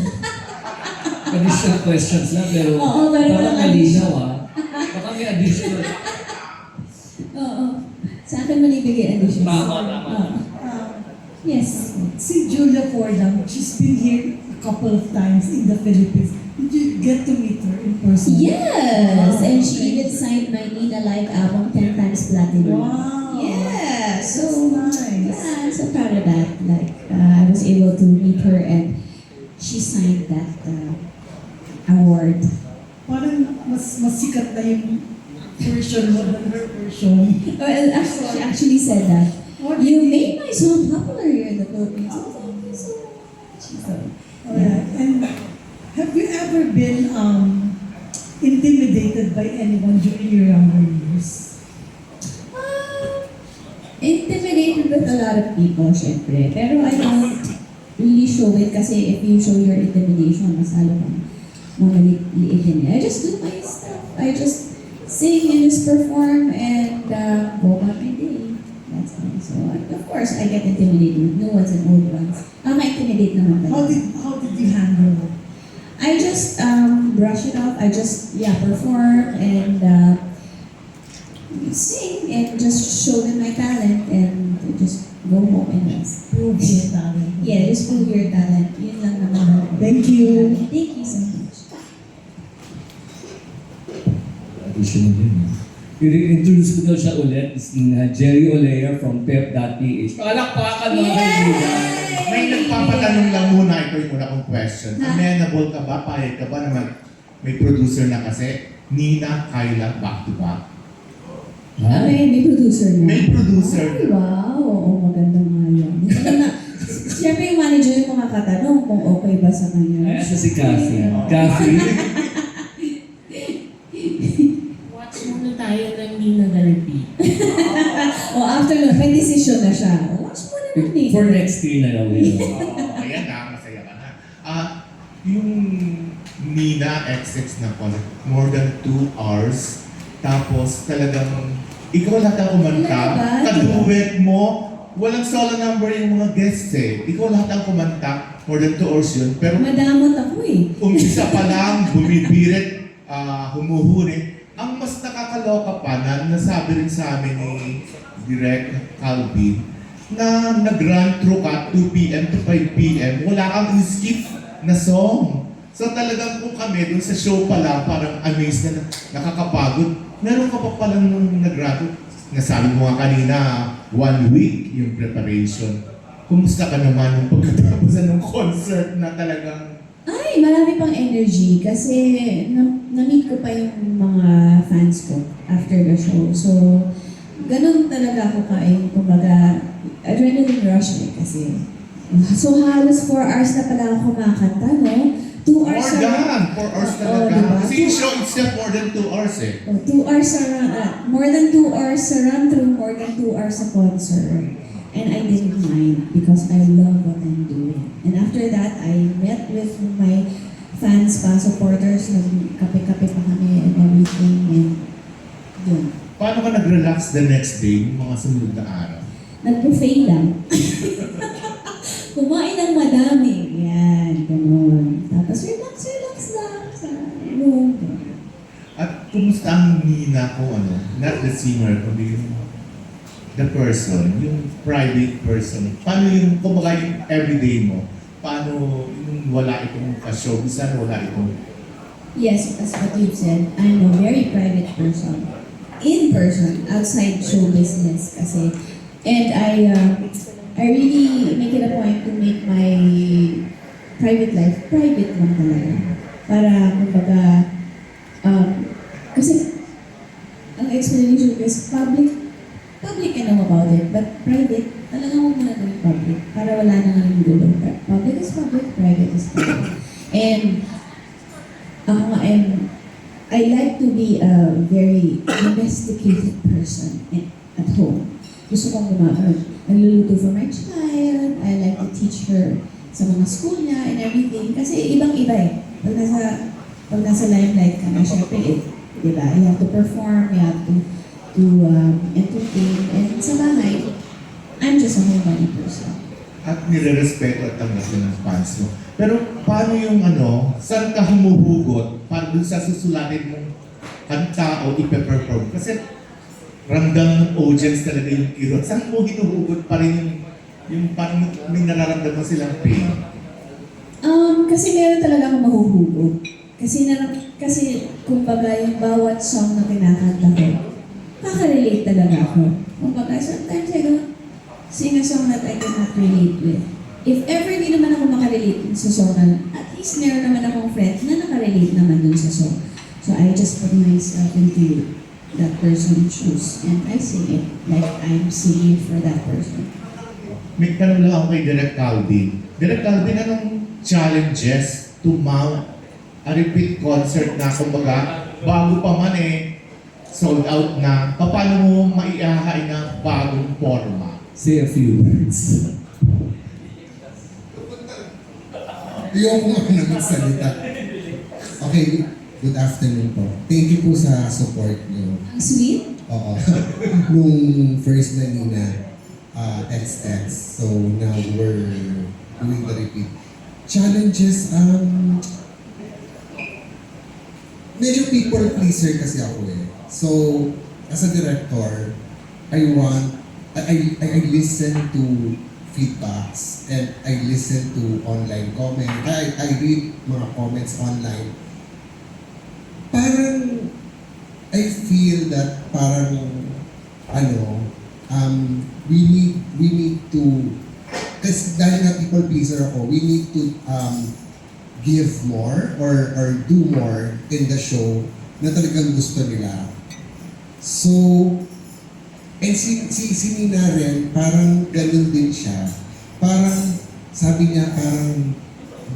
Additional questions lang, pero Oo, pero parang walang malinaw Baka may additional. Oo. Sa akin malibigay addition. Tama. Yes. Si Julia Fordham, she's been here a couple of times in the Philippines. Did you get to meet her in person? Yes, Wow. and she even signed my Nina Live album 10 times platinum. Wow. Yeah, so That's nice. yeah, I'm so proud of that. Like I was able to meet her and she signed that award. Parang mas sikat na yung version mo than her version. Well, actually, she actually said that you made my song popular here in the Philippines. Oh, thank you so much. So, Alright, and have you ever been intimidated by anyone during your younger years? Intimidated with a lot of people, syempre. Pero I don't really show it kasi if you show your intimidation, mas lalo kang mamaliitin. I just do my stuff. I just sing and just perform and go about my day. That's all. So, of course, I get intimidated with new ones and old ones. Intimidate naman talaga. How did you handle it? I just brush it off. I just, perform and sing and just show them my talent and just go home and rest. Prove your talent. Yeah, just prove your talent. Yun lang naman. Thank you. Thank you so much. Additional din. I-introduce ko daw siya ulit. Is Jerry Olea from pep.ph. Palakpakan mga kaibigan. May nagpapatanong lang muna, ito yung una kong question. Amenable ka ba? Payag ka ba na may producer na kasi? Nina, Kyla, back to back. May producer na. May producer Ay, na. wow. Oo, maganda nga yun. Siyempre yung manager yung makakatanong kung okay ba sa kanya. Ay, asa si Cathy. Cathy? Watch muna tayo ng Nina Galpi. After nun, may decision na siya. Watch mo naman eh. For next year na lang yun. Ayan na, masaya ka na. Yung Nina XX na concert, more than 2 hours. Tapos talagang, ikaw lahat ang kumanta. Kaduet mo, walang solo number yung mga guests eh. Ikaw lahat ang kumanta, more than 2 hours yun. Pero madamot ako eh. umpisa pa lang, bumibirit, humuhuni. Ang mas nakakaloka pa na nasabi rin sa amin ni Direk Calvin na nag-run through ka 2 p.m. to 5 p.m. Wala kang skip na song. So talagang kung kami dun sa show pa lang, parang amazed na nakakapagod. Meron ka pa palang nung nag-run through. Nasabi mo nga kanina, 1 week yung preparation. Kumusta ka naman nung pagkatapos ng concert na talagang Ay, marami pang energy kasi na-meet ko pa yung mga fans ko after the show. So, ganun talaga ako kumbaga, adrenaline rush kasi. So, halos 4 hours na pala ako kumakanta, no? 2 hours more than 4 hours talaga. diba? Kasi yung show itself more than 2 hours eh. 2 hours more than 2 hours sa run-through, more than 2 hours sa concert. And I didn't mind because I love what I'm doing. And after that, I met with my fans pa, supporters, nagkape-kape pa kami and everything. And yun. Paano ka nag-relax the next day, yung mga sumunod na araw? Nag-buffet lang. Kumain ng madami. Yan, ganun. Tapos relax lang sa room. At kumusta ang Nina ko, not the singer, kundi yung the person, yung private person. Paano yung, kumbaga yung everyday mo? Paano yung wala itong ka-showbiz, wala itong... Yes, as what you've said, I'm a very private person. In person, outside show business kasi. And I really make it a point to make my private life private lang talaga. Para, kumbaga, kasi, ang explanation is public I know about it, but private, talagang huwag mo na gawin public para wala na nga yung gulo. Public is public, private is private. And, I like to be a very domesticated person at home. Gusto kong nagluluto for my child, I like to teach her sa mga school niya and everything. Kasi ibang-iba eh. Pag nasa limelight ka na, syempre di ba? You have to perform, you have to entertain. And sa bahay, I'm just a homebody person. At nire-respeto at tanggap yun ng fans mo. Pero paano yung saan ka humuhugot para dun sa susulatin mong kanta o ipe-perform? Kasi ramdam ng audience talaga yung kirot. Saan mo hinuhugot pa rin yung parang may nararamdaman silang pain? Kasi meron talaga akong mahuhugot. Kasi kumbaga yung bawat song na kinakanta ko, makaka-relate talaga ako. Kumbaga, sometimes I don't sing a song that I cannot relate with. If ever di naman ako makarelate sa song na, at least meron naman akong friend na nakarelate naman dun sa song. So I just put myself into that person's shoes and I sing it like I'm singing for that person. May tanong lang ako kay Direk Calvin. Direk Calvin, anong challenges to mount a repeat concert na kumbaga bago pa man sold out na, paano mo maiahain na bagong forma? Say a few words. Ayoko nga magsalita. Okay, good afternoon po. Thank you po sa support niyo. Ang sweet? Oo. Nung first na nina, XX. So now we're doing the repeat. Challenges, medyo people pleaser kasi ako eh. So, as a director, I listen to feedbacks and I listen to online comments. I read mga comments online. Parang I feel that parang we need to, kasi dahil nga people pleaser ako, we need to give more or do more in the show na talagang gusto nila. So, and si Nina rin, parang ganun din siya. Parang, sabi niya, parang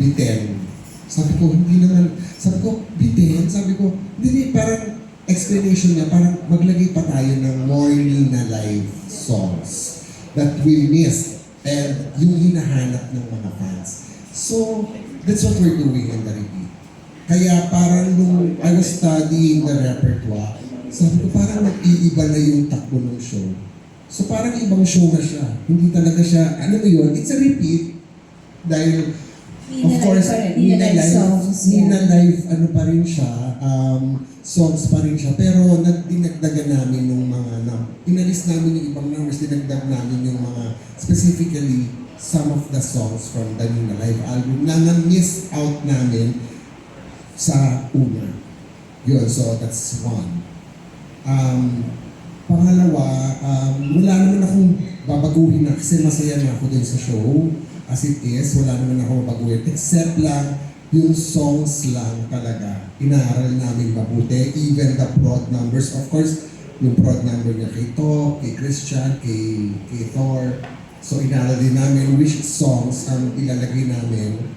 biten. Sabi ko, hindi naman, sabi ko, biten? Sabi ko, hindi, parang explanation niya, parang maglagay pa tayo ng more Nina live songs that we missed and yung hinahanap ng mga fans. So, that's what we're doing in the repeat. Kaya parang nung I was studying the repertoire, sabi ko parang nag-iiba na yung takbo ng show. So parang ibang show na siya. Hindi talaga siya, ano yun, it's a repeat. Dahil, of course, Nina Live, ano pa rin siya, songs pa rin siya. Pero dinagdagan namin yung mga, inalis namin yung ibang numbers, dinagdag namin yung mga, specifically, some of the songs from the Nina Live album na na-miss out namin sa una. Yun, so that's one. Pangalawa, wala naman akong babaguhin na kasi masaya na ako din sa show as it is. Wala naman ako babaguhin except lang yung songs lang talaga. Inaaral namin mabuti, even the prod numbers. Of course, yung prod number niya kay Tok, kay Christian, kay Thor. So inaaral din namin which songs ang ilalagay namin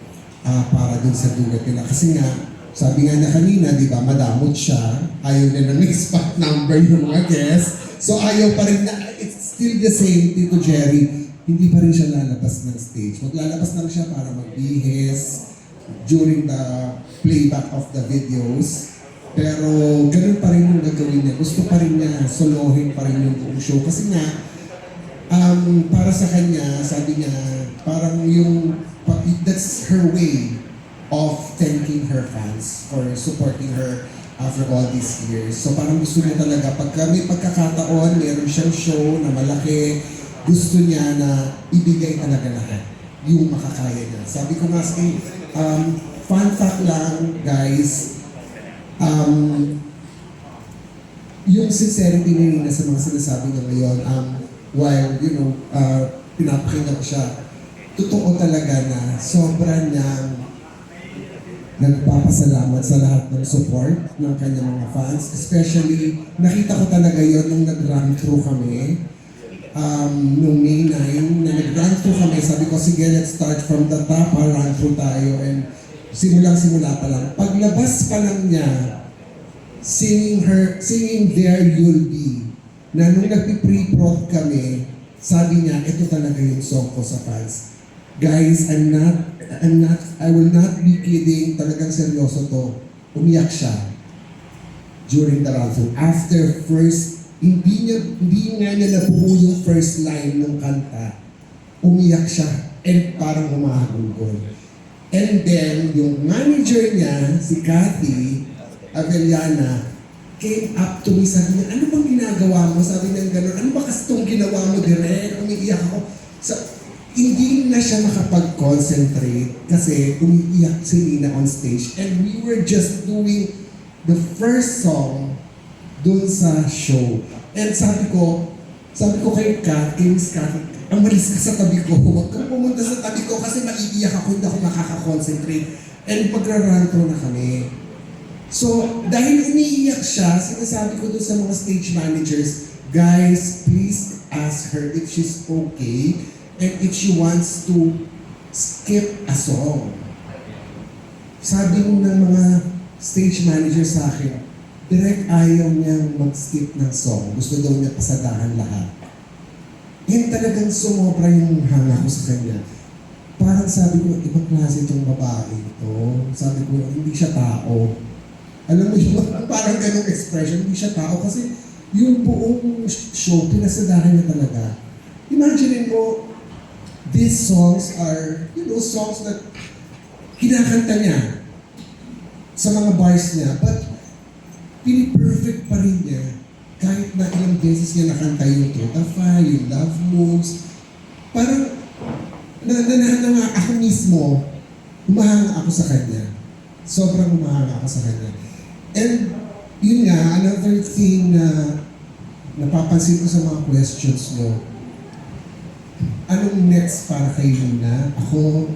para dun sa duet nila. Kasi nga, sabi nga na kanina, di ba, madamot siya. Ayaw niya ng spot number yung mga guests. So ayaw pa rin na, it's still the same, Tito Jerry. Hindi pa rin siya lalabas ng stage. Maglalabas lang siya para magbihis during the playback of the videos. Pero ganun pa rin yung gagawin niya. Gusto pa rin niya, solohin pa rin yung buong show. Kasi nga, para sa kanya, sabi niya, parang yung, that's her way of thanking her fans for supporting her after all these years. So parang gusto niya talaga, pagka may pagkakataon, meron siyang show na malaki, gusto niya na ibigay talaga lahat yung makakaya niya. Sabi ko nga sa fun fact lang, guys, yung sincerity niya sa mga sinasabi niya ngayon, while, pinapakinggan ko siya, totoo talaga na sobra niyang nagpapasalamat sa lahat ng support ng kanyang mga fans. Especially, nakita ko talaga yon nung nag-run through kami. Nung May 9, na nag-run through kami, sabi ko, sige, let's start from the top, run through tayo. And simulang-simula pa lang. Paglabas pa lang niya, singing There You'll Be, na nung nagpi-pre-prod kami, sabi niya, ito talaga yung song ko sa fans. Guys, I will not be kidding, talagang seryoso to. Umiyak siya during the run through. After first, hindi nga niya nabuo yung first line ng kanta. Umiyak siya and parang humahagulgol. And then, yung manager niya, si Cathy Avellana, came up to me, sabi niya, ano bang ginagawa mo? Sabi niya gano'n, ano ba kasi itong ginawa mo direct? Umiiyak ako. So, hindi na siya makapag-concentrate kasi umiiyak si Nina on stage. And we were just doing the first song dun sa show. And sabi ko kay Kat, kay Miss Kat, umalis ka sa tabi ko. Huwag kang pumunta sa tabi ko kasi maiiyak ako, hindi ako makaka-concentrate. And magra-ranto na kami. So, dahil umiiyak siya, sinasabi ko dun sa mga stage managers, guys, please ask her if she's okay and if she wants to skip a song. Sabi ng mga stage manager sa akin, direct ayaw niyang mag-skip ng song. Gusto daw niya pasadahan lahat. Yan talagang sumobra yung hanga ko sa kanya. Parang sabi ko, ibang klase itong babae ito. Sabi ko, hindi siya tao. Alam mo yun, parang ganong expression, hindi siya tao. Kasi yung buong show, pinasadahan niya talaga. Imagine mo, these songs are, songs that kinakanta niya sa mga bars niya. But, pini-perfect pa rin niya kahit na ilang beses niya nakanta yung Totafa, yung Love Moves. Parang, ako mismo, humahanga ako sa kanya. Sobrang humahanga ako sa kanya. And, yun nga, another thing na napapansin ko sa mga questions mo, anong next para kay Nina? Ako,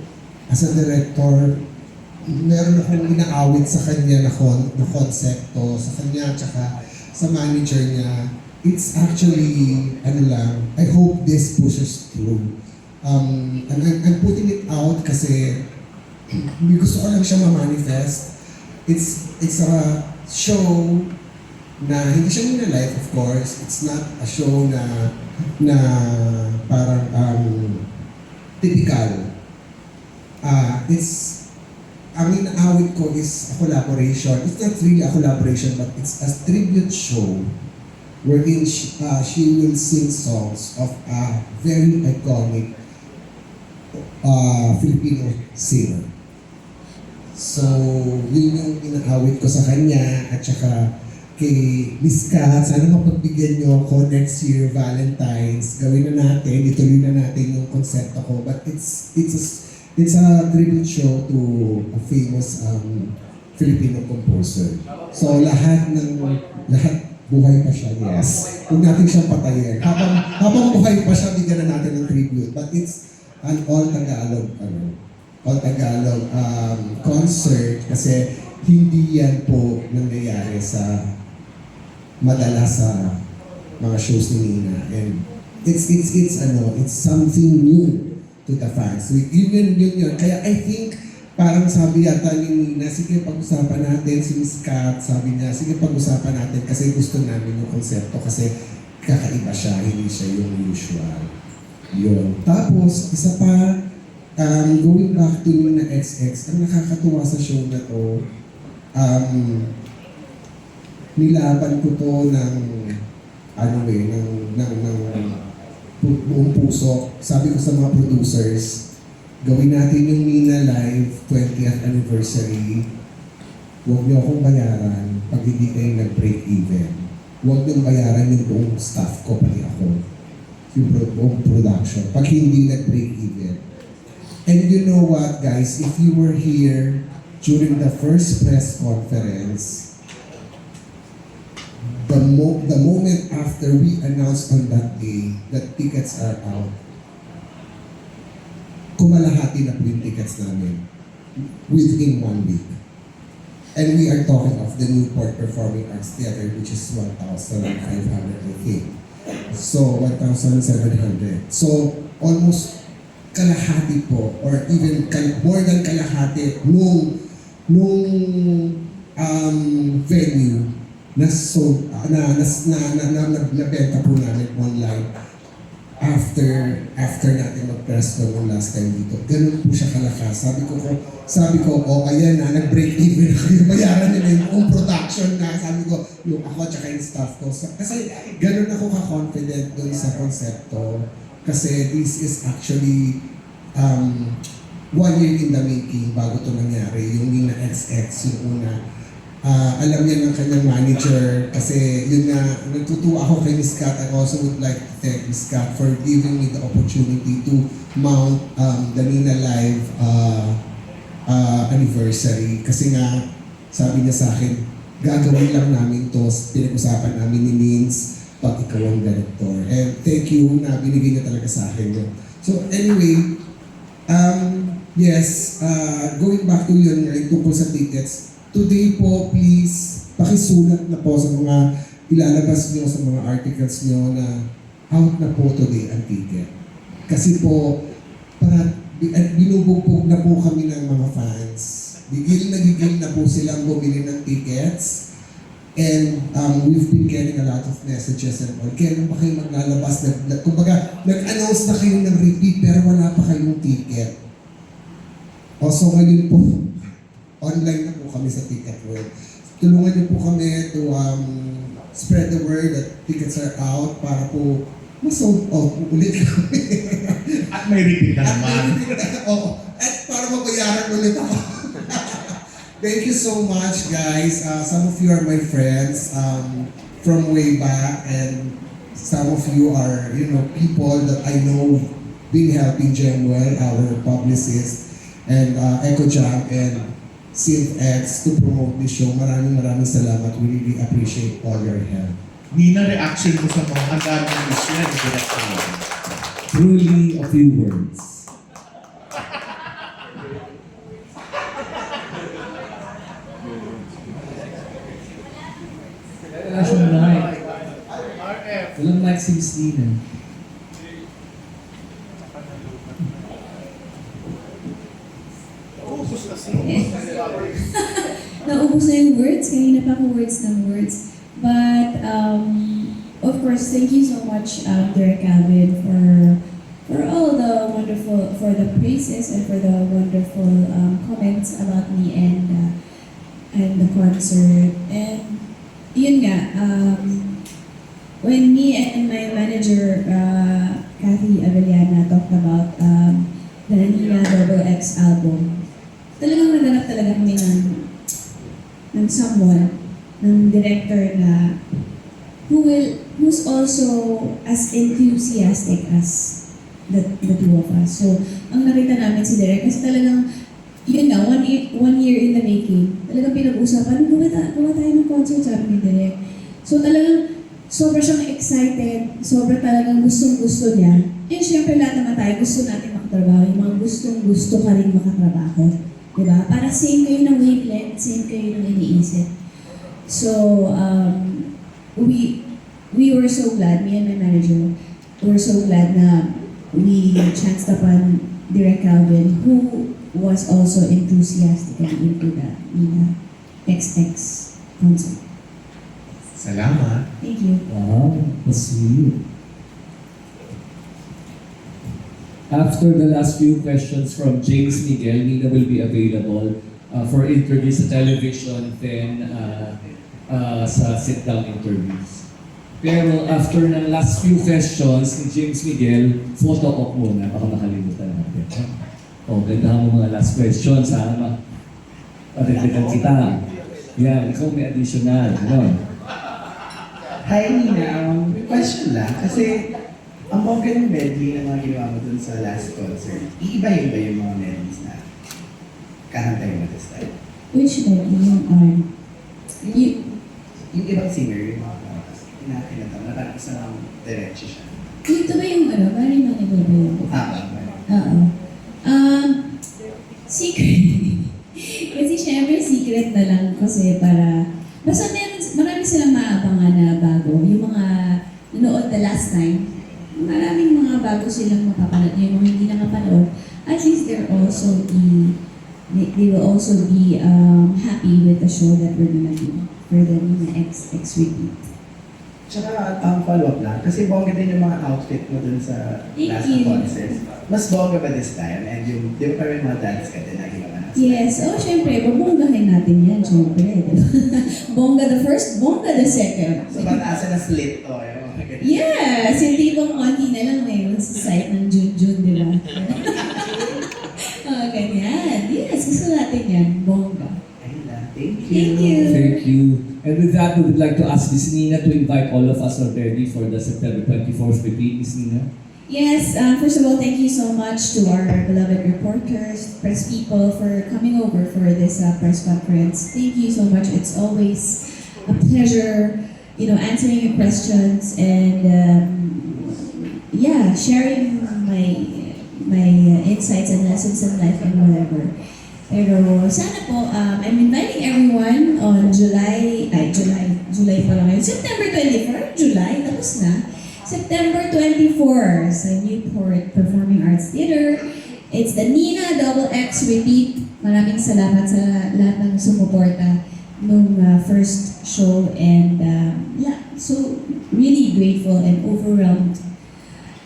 as a director, meron akong inaawit sa kanya na konsepto, sa kanya tsaka sa manager niya. It's actually, I hope this pushes through. And I'm putting it out kasi gusto ko lang siya ma-manifest. It's a show na hindi siya Nina Life, of course. It's not a show na parang typical. Ang inaawit ko is a collaboration. It's not really a collaboration, but it's a tribute show wherein she will sing songs of a very iconic Filipino singer. So, yun yung inaawit ko sa kanya at saka kay Miss Kat, sana mapagbigyan niyo ako next year, Valentine's. Gawin na natin, ituloy na natin yung konsepto ko. But it's a tribute show to a famous Filipino composer. So lahat buhay pa siya, yes. Huwag natin siyang patayin. Habang buhay pa siya, bigyan na natin ng tribute. But it's an all-Tagalog concert kasi hindi yan po nangyayari sa madalas sa mga shows ni Nina. And it's something new to the fans. So, yun. Kaya I think, parang sabi yata ni Nina, sige pag-usapan natin, si Miss Kat, sabi niya, sige pag-usapan natin kasi gusto namin yung konsepto kasi kakaiba siya, hindi siya yung usual. Yun. Tapos, isa pa, going back to Nina XX, ang nakakatuwa sa show na to, nilaban ko to ng buong puso. Sabi ko sa mga producers, gawin natin yung Nina Live 20th anniversary. Huwag niyo akong bayaran pag hindi kayo nag-break even. Huwag niyong bayaran yung buong staff ko, pati ako. Yung buong production. Pag hindi nag-break even. And you know what, guys? If you were here during the first press conference, the moment after we announced on that day that tickets are out, kumalahati na po yung tickets namin within 1 week. And we are talking of the Newport Performing Arts Theater, which is 1,500, I think. So, 1,700. So, almost kalahati po, or even more than kalahati nung venue na nabenta po namin online after natin mag-press ko nung last time dito. Ganun po siya kalakas. Sabi ko, ayan na, nag-break even na kayo. Bayaran nila yung production na. Sabi ko, yung ako tsaka yung staff ko. Kasi ganun ako ka-confident dun sa konsepto. Kasi this is actually 1 year in the making bago ito nangyari. Yung Nina XX, yung una. Alam niya ng kanyang manager kasi yun nga, nagtutuwa ako kay Miss Kat. I also would like to thank Miss Kat for giving me the opportunity to mount the Nina Live anniversary. Kasi nga, sabi niya sa akin, gagawin lang namin to, pinag-usapan namin ni Nins pag ikaw ang director. And thank you na binigay niya talaga sa akin yun. So anyway, yes, going back to yun, tungkol sa tickets, today po, please, pakisulat na po sa mga ilalabas nyo sa mga articles nyo na out na po today ang ticket. Kasi po, binubugbog na po kami ng mga fans. Gigil na po silang bumili ng tickets. And we've been getting a lot of messages and all. Kailan pa kayo maglalabas? Kumbaga, nag-announce na kayo ng repeat pero wala pa kayong ticket. So ngayon po, online na po kami sa Ticket World. Tulungan niyo po kami to spread the word that tickets are out para po ma-sold out ulit kami. At may repeat na naman. At para mabayaran ulit ako. Thank you so much, guys. Some of you are my friends from way back, and some of you are, people that I know been helping Jemuel, our publicist, and Echo Jam, and SynthX to promote this show. Maraming salamat. We really appreciate all your help. Nina, reaction mo sa mga handa ng mission ni Director? Truly a few words. Wala siyang mic. Walang mic si Miss Nina. Naubos na yung words, kanina pa ako words ng words. But, of course, thank you so much, Derek Alvin, for all the wonderful, for the praises and for the wonderful comments about me and the concert. And, yun nga, when me and my manager, Kathy Avellana, talked about the Nina XX album, talagang naganap talaga kami ng someone, ng director na who's also as enthusiastic as the two of us. So, ang nakita namin si Direk, kasi talagang, yun nga, one year in the making, talagang pinag-usapan, gawa tayo ng concert, sabi ni Direk. So, talagang, sobra siyang excited, sobra talagang gustong-gusto niya. And syempre, lahat naman tayo, gusto natin makatrabaho, yung mga gustong-gusto ka rin makatrabaho. Diba? Para same kayo ng wavelength, same kayo ng iniisip. So, we were so glad, me and my manager, were so glad na we chanced upon Direk Calvin, who was also enthusiastically into the Nina XX concert. Salamat. Thank you. Wow, that's sweet. After the last few questions from James Miguel, Nina will be available for interviews sa television, then sa sit-down interviews. Pero after ng last few questions ni James Miguel, photo op muna, baka makalimutan natin. Ganda mo mga last questions, ha? Patigdagan kita. Yan, ikaw may additional. Hi Nina, question lang. Kasi ang bongga ng medley na mga ginawa mo dun sa last concert, iibahin ba yung mga medleys na kahantay mo this time? Which medley? Yung ibang singer, yung mga kinakilata na parang isang diretso siya. Ito ba yung Mary Manigaw ba yun? Oo. Oo. silang mapapanood. Yung mga hindi nakapanood, at least they will also be happy with the show that we're gonna do for the Nina X Repeat. Tsaka follow-up lang, kasi bongga din yung mga outfit mo dun sa Thank last you. contest. Mas bongga ba this time? And yung, di ba parang mga dance ka din na ginawa na? Yes, syempre, babonggahin natin yan, syempre. Bongga the first, bongga the second. So, bataasan na slit to, yung mga ganyan. Yes, hindi bang konti na lang ngayon sa site ng Junjun, di ba? Ganyan. Yes, gusto natin yan, bongga. Ayun lang. Thank you. Thank you. Thank you. And with that, we would like to ask Miss Nina to invite all of us already for the September 24th repeat. Miss Nina? Yes, first of all, thank you so much to our beloved reporters, press people for coming over for this press conference. Thank you so much. It's always a pleasure, answering your questions and sharing my insights and lessons in life and whatever. Pero sana po, I'm inviting everyone on July pa lang ngayon. September 24, July, tapos na. September 24 sa Newport Performing Arts Theater. It's the Nina XX Repeat. Maraming salamat sa lahat ng sumuporta nung first show and so really grateful and overwhelmed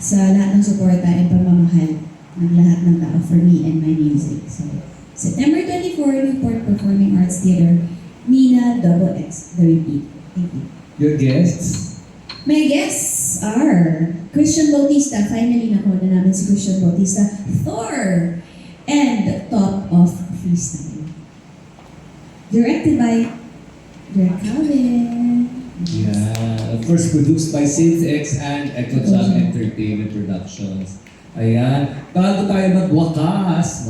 sa lahat ng suporta and pagmamahal ng lahat ng tao for me and my music. So, September 24, Newport Performing Arts Theater, Nina XX, The Repeat. Thank you. Your guests? My guests are Christian Bautista, finally nakuha na namin si Christian Bautista, Thor, and Top of Freestyle. Directed by Direk Calvin. Yeah. Of course, produced by SynthX and Echo Chan Entertainment Productions. Ayan. Bago tayo magwakas,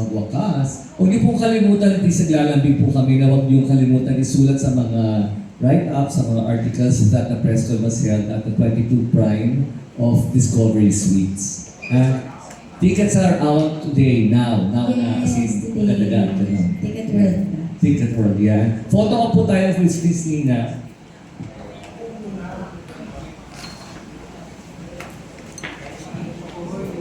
huwag niyo pong kalimutan, isaglalambing po kami na huwag niyo kalimutan isulat sa mga write-up, sa mga articles that the press con was held at the 22 Prime of Discovery Suites. Tickets are out today, now na as in, today. kadagdag. Ticket World. Ticket World, yan. Photo ko po tayo with Miss Nina.